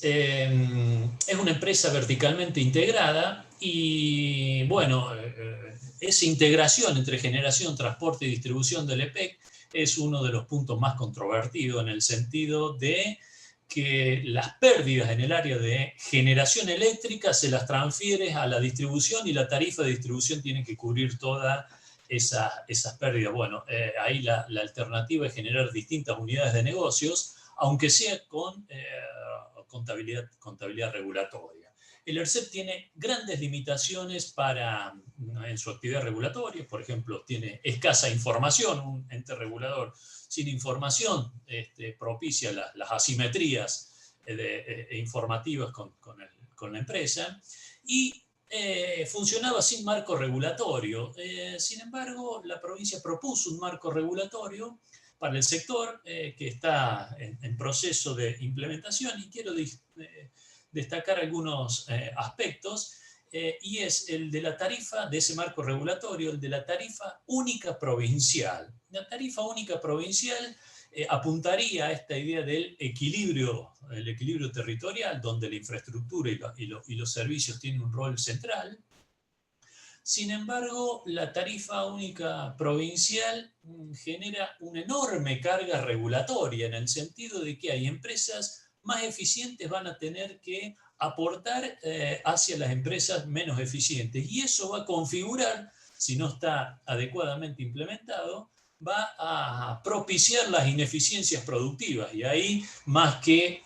una empresa verticalmente integrada y, bueno, esa integración entre generación, transporte y distribución del EPEC es uno de los puntos más controvertidos en el sentido de que las pérdidas en el área de generación eléctrica se las transfiere a la distribución y la tarifa de distribución tiene que cubrir todas esas pérdidas. Bueno, ahí la alternativa es generar distintas unidades de negocios, aunque sea con contabilidad regulatoria. El ERCEP tiene grandes limitaciones en su actividad regulatoria. Por ejemplo, tiene escasa información. Un ente regulador sin información propicia las asimetrías informativas con la empresa. Y funcionaba sin marco regulatorio. Sin embargo, la provincia propuso un marco regulatorio para el sector que está en proceso de implementación, y quiero destacar algunos aspectos, y es el de la tarifa, de ese marco regulatorio, el de la tarifa única provincial. La tarifa única provincial apuntaría a esta idea del equilibrio territorial, donde la infraestructura y los servicios tienen un rol central. Sin embargo, la tarifa única provincial genera una enorme carga regulatoria, en el sentido de que hay empresas más eficientes van a tener que aportar hacia las empresas menos eficientes. Y eso va a configurar, si no está adecuadamente implementado, va a propiciar las ineficiencias productivas. Y ahí, más que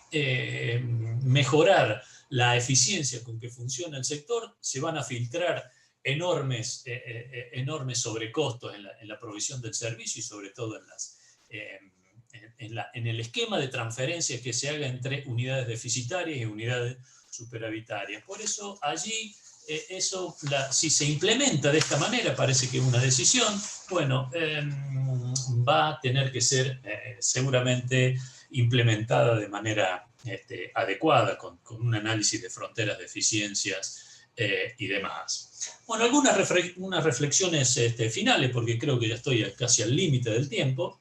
mejorar la eficiencia con que funciona el sector, se van a filtrar enormes sobrecostos en la provisión del servicio y sobre todo en el esquema de transferencia que se haga entre unidades deficitarias y unidades superavitarias. Por eso allí, si se implementa de esta manera, parece que es una decisión, bueno, va a tener que ser seguramente implementada de manera adecuada, con un análisis de fronteras de eficiencias y demás. Bueno, unas reflexiones finales, porque creo que ya estoy casi al límite del tiempo.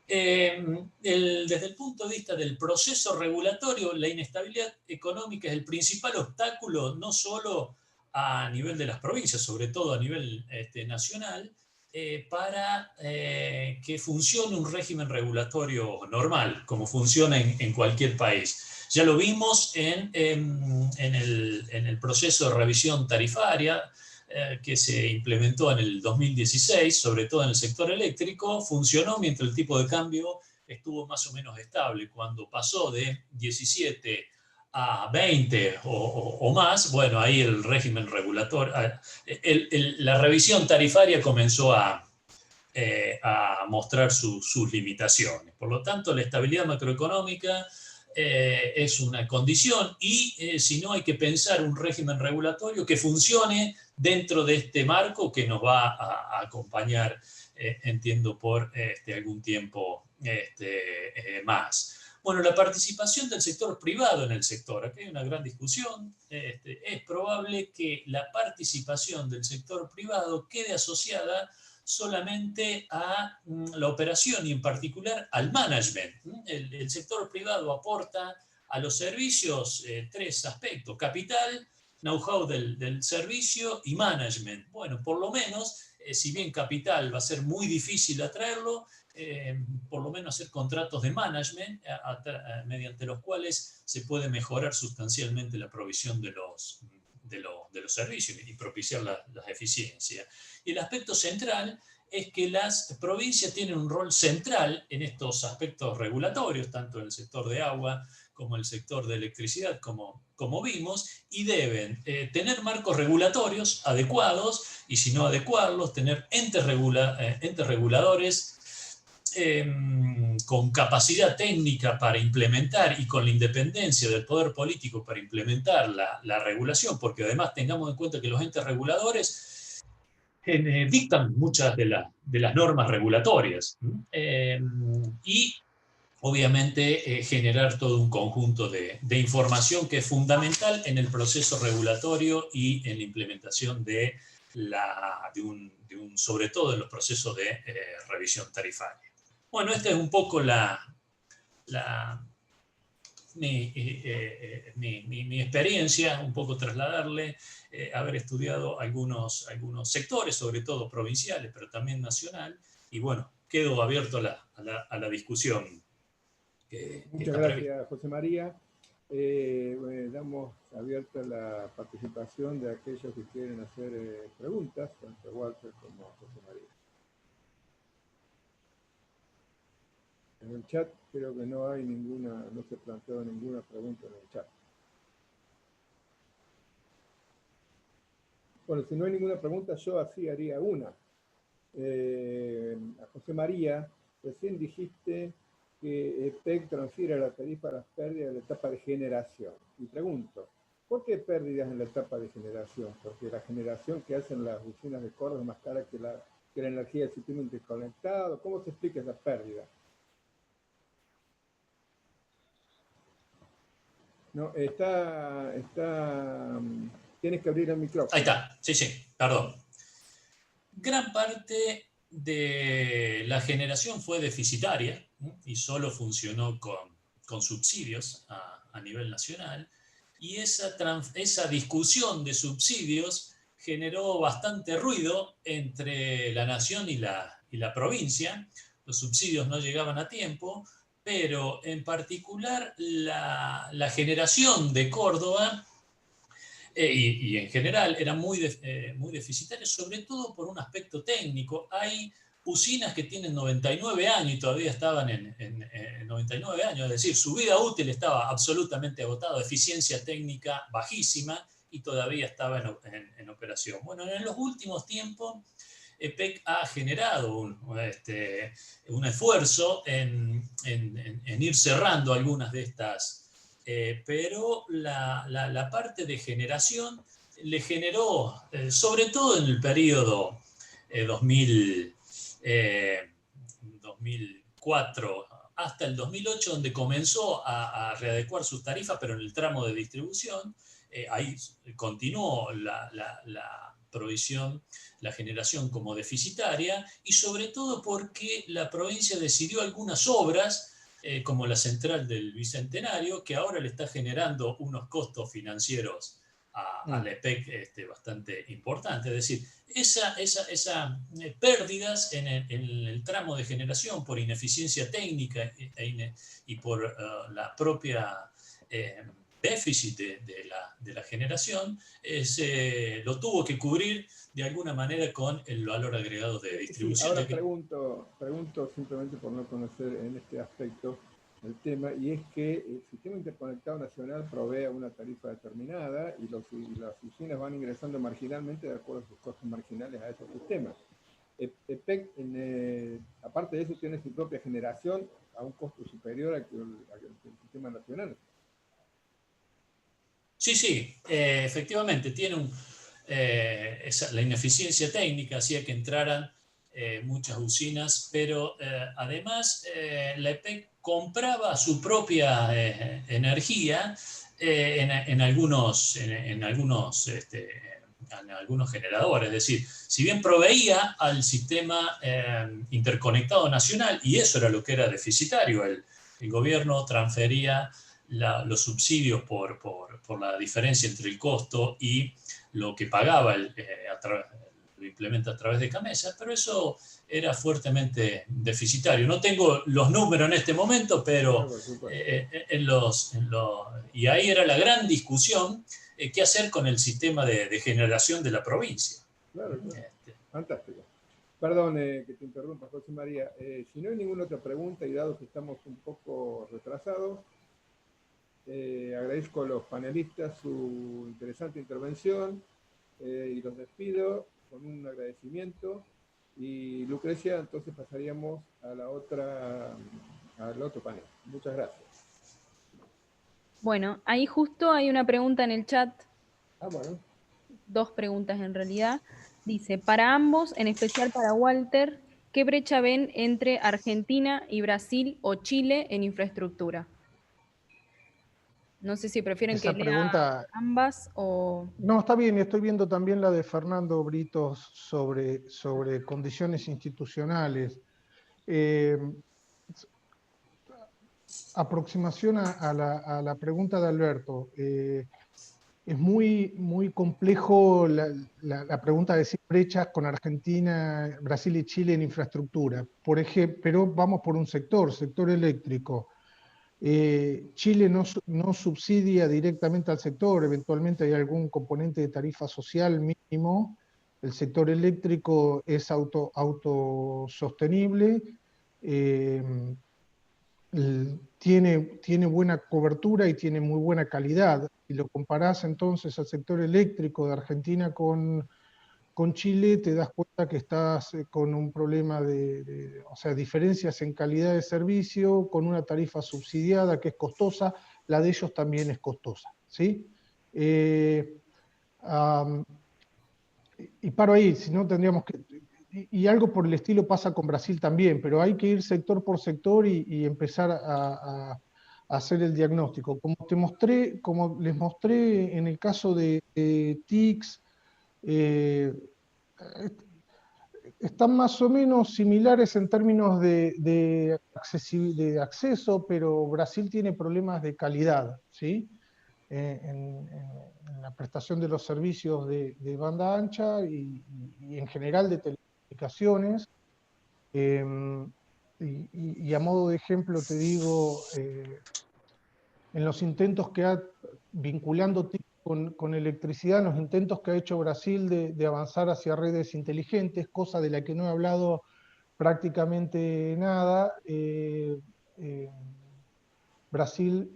Desde el punto de vista del proceso regulatorio, la inestabilidad económica es el principal obstáculo, no solo a nivel de las provincias, sobre todo a nivel nacional, para que funcione un régimen regulatorio normal, como funciona en cualquier país. Ya lo vimos en el proceso de revisión tarifaria que se implementó en el 2016, sobre todo en el sector eléctrico, funcionó mientras el tipo de cambio estuvo más o menos estable. Cuando pasó de 17 a 20 o más, bueno, ahí el régimen regulatorio, la revisión tarifaria comenzó a mostrar sus limitaciones. Por lo tanto, la estabilidad macroeconómica es una condición y si no, hay que pensar un régimen regulatorio que funcione dentro de este marco que nos va a acompañar, entiendo, por algún tiempo más. Bueno, la participación del sector privado en el sector, aquí hay una gran discusión. Es probable que la participación del sector privado quede asociada solamente a la operación y en particular al management. El sector privado aporta a los servicios tres aspectos: capital, know-how del servicio y management. Bueno, por lo menos, si bien capital va a ser muy difícil atraerlo, por lo menos hacer contratos de management mediante los cuales se puede mejorar sustancialmente la provisión de los servicios y propiciar las eficiencias. Y el aspecto central es que las provincias tienen un rol central en estos aspectos regulatorios, tanto en el sector de agua como en el sector de electricidad, como vimos, y deben tener marcos regulatorios adecuados, y si no adecuarlos, tener entes reguladores con capacidad técnica para implementar y con la independencia del poder político para implementar la regulación, porque además tengamos en cuenta que los entes reguladores dictan muchas de las normas regulatorias, y obviamente generar todo un conjunto de información que es fundamental en el proceso regulatorio y en la implementación sobre todo en los procesos de revisión tarifaria. Bueno, esta es un poco mi experiencia, un poco trasladarle, haber estudiado algunos sectores, sobre todo provinciales, pero también nacional, y bueno, quedo abierto a la discusión. Muchas gracias, José María. Damos abierta la participación de aquellos que quieren hacer preguntas, tanto a Walter como a José María. En el chat creo que no hay ninguna, no se planteó ninguna pregunta en el chat. Bueno, si no hay ninguna pregunta, yo así haría una. A José María, recién dijiste que EPEC transfiere la tarifa a las pérdidas de la etapa de generación. Y pregunto, ¿por qué pérdidas en la etapa de generación? Porque la generación que hacen las usinas de Córdoba es más cara que la energía del sistema interconectado. ¿Cómo se explica esa pérdida? No, tienes que abrir el micrófono. Ahí está, sí, perdón. Gran parte de la generación fue deficitaria y solo funcionó con subsidios a nivel nacional, y esa discusión de subsidios generó bastante ruido entre la nación y la provincia. Los subsidios no llegaban a tiempo, pero en particular la generación de Córdoba y en general era muy deficitaria, sobre todo por un aspecto técnico. Hay usinas que tienen 99 años y todavía estaban en 99 años, es decir, su vida útil estaba absolutamente agotada, eficiencia técnica bajísima, y todavía estaba en operación. Bueno, en los últimos tiempos EPEC ha generado un esfuerzo en ir cerrando algunas de estas, pero la parte de generación le generó, sobre todo en el periodo 2004 hasta el 2008, donde comenzó a readecuar sus tarifas, pero en el tramo de distribución, ahí continuó la provisión, la generación como deficitaria, y sobre todo porque la provincia decidió algunas obras, como la central del Bicentenario, que ahora le está generando unos costos financieros a la EPEC bastante importantes. Es decir, esas pérdidas en el tramo de generación por ineficiencia técnica y por la propia déficit de la generación, lo tuvo que cubrir de alguna manera con el valor agregado de distribución. Sí, ahora pregunto simplemente por no conocer en este aspecto el tema, y es que el sistema interconectado nacional provee una tarifa determinada y las usinas van ingresando marginalmente de acuerdo a sus costos marginales a esos sistemas. EPEC, aparte de eso, tiene su propia generación a un costo superior al sistema nacional. Sí, efectivamente, tiene la ineficiencia técnica hacía que entraran muchas usinas, pero además la EPEC compraba su propia energía en algunos generadores. Es decir, si bien proveía al sistema interconectado nacional, y eso era lo que era deficitario, el gobierno transfería los subsidios por la diferencia entre el costo y lo que pagaba lo implementa a través de CAMESA, pero eso era fuertemente deficitario. No tengo los números en este momento, pero y ahí era la gran discusión, qué hacer con el sistema de generación de la provincia. Claro, claro. Fantástico. Perdón que te interrumpa, José María. Si no hay ninguna otra pregunta y dado que estamos un poco retrasados, agradezco a los panelistas su interesante intervención y los despido con un agradecimiento. Y Lucrecia, entonces pasaríamos al otro panel. Muchas gracias. Bueno, ahí justo hay una pregunta en el chat. Bueno. 2 preguntas en realidad. Dice, para ambos, en especial para Walter, ¿qué brecha ven entre Argentina y Brasil o Chile en infraestructura? No sé si prefieren Esa que pregunta, lea ambas o... No, está bien, estoy viendo también la de Fernando Britos sobre condiciones institucionales. Aproximación a la pregunta de Alberto. Es muy complejo la pregunta de decir brechas con Argentina, Brasil y Chile en infraestructura. Por ejemplo, pero vamos por un sector eléctrico. Chile no subsidia directamente al sector, eventualmente hay algún componente de tarifa social mínimo. El sector eléctrico es autosostenible, tiene buena cobertura y tiene muy buena calidad. Si lo comparás entonces al sector eléctrico de Argentina con Chile, te das cuenta que estás con un problema o sea, diferencias en calidad de servicio, con una tarifa subsidiada que es costosa, la de ellos también es costosa, ¿sí? Y paro ahí, si no tendríamos que... Y algo por el estilo pasa con Brasil también, pero hay que ir sector por sector y empezar a hacer el diagnóstico. Como les mostré en el caso de TICS, están más o menos similares en términos de acceso, pero Brasil tiene problemas de calidad, ¿sí? En la prestación de los servicios de banda ancha y en general de telecomunicaciones. Y a modo de ejemplo te digo, en los intentos vinculando TIC con electricidad, en los intentos que ha hecho Brasil de avanzar hacia redes inteligentes, cosa de la que no he hablado prácticamente nada. Brasil,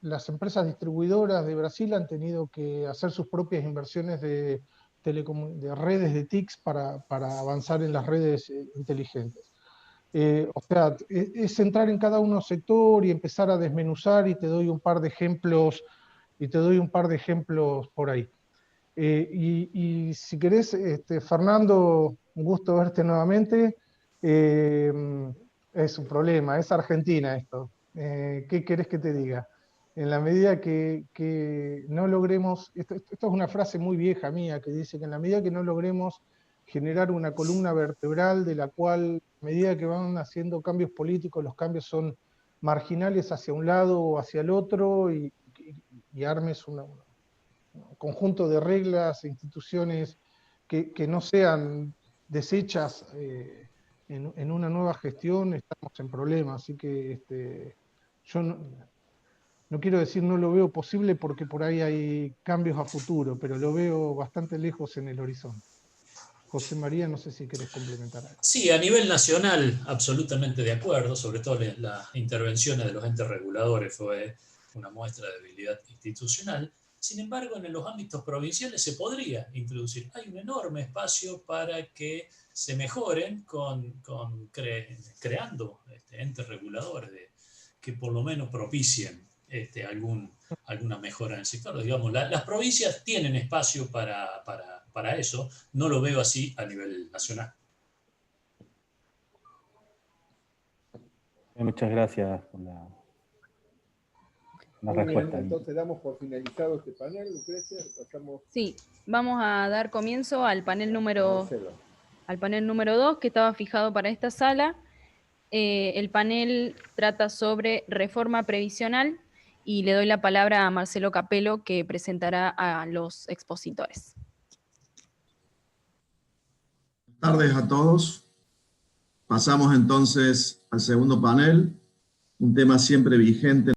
las empresas distribuidoras de Brasil han tenido que hacer sus propias inversiones de redes de TICs para avanzar en las redes inteligentes. O sea, es entrar en cada uno sector y empezar a desmenuzar, y te doy un par de ejemplos, por ahí. Y si querés, Fernando, un gusto verte nuevamente. Es un problema, es Argentina esto. ¿Qué querés que te diga? En la medida que no logremos, esto es una frase muy vieja mía que dice que en la medida que no logremos generar una columna vertebral de la cual, a medida que van haciendo cambios políticos, los cambios son marginales hacia un lado o hacia el otro, y armes un conjunto de reglas e instituciones que no sean deshechas en una nueva gestión, estamos en problemas. Así que yo no quiero decir no lo veo posible, porque por ahí hay cambios a futuro, pero lo veo bastante lejos en el horizonte. José María, no sé si querés complementar algo. Sí, a nivel nacional, absolutamente de acuerdo, sobre todo las intervenciones de los entes reguladores fue una muestra de debilidad institucional. Sin embargo, en los ámbitos provinciales se podría introducir. Hay un enorme espacio para que se mejoren creando entes reguladores que por lo menos propicien alguna mejora en el sector. Digamos, las provincias tienen espacio para eso. No lo veo así a nivel nacional. Muchas gracias por la Muy respuesta. bien, entonces damos por finalizado este panel, Lucrecia. Pasamos Sí, vamos a dar comienzo al panel a número Marcelo. al panel número 2, que estaba fijado para esta sala. El panel trata sobre reforma previsional y le doy la palabra a Marcelo Capello, que presentará a los expositores. Buenas tardes a todos. Pasamos entonces al segundo panel, un tema siempre vigente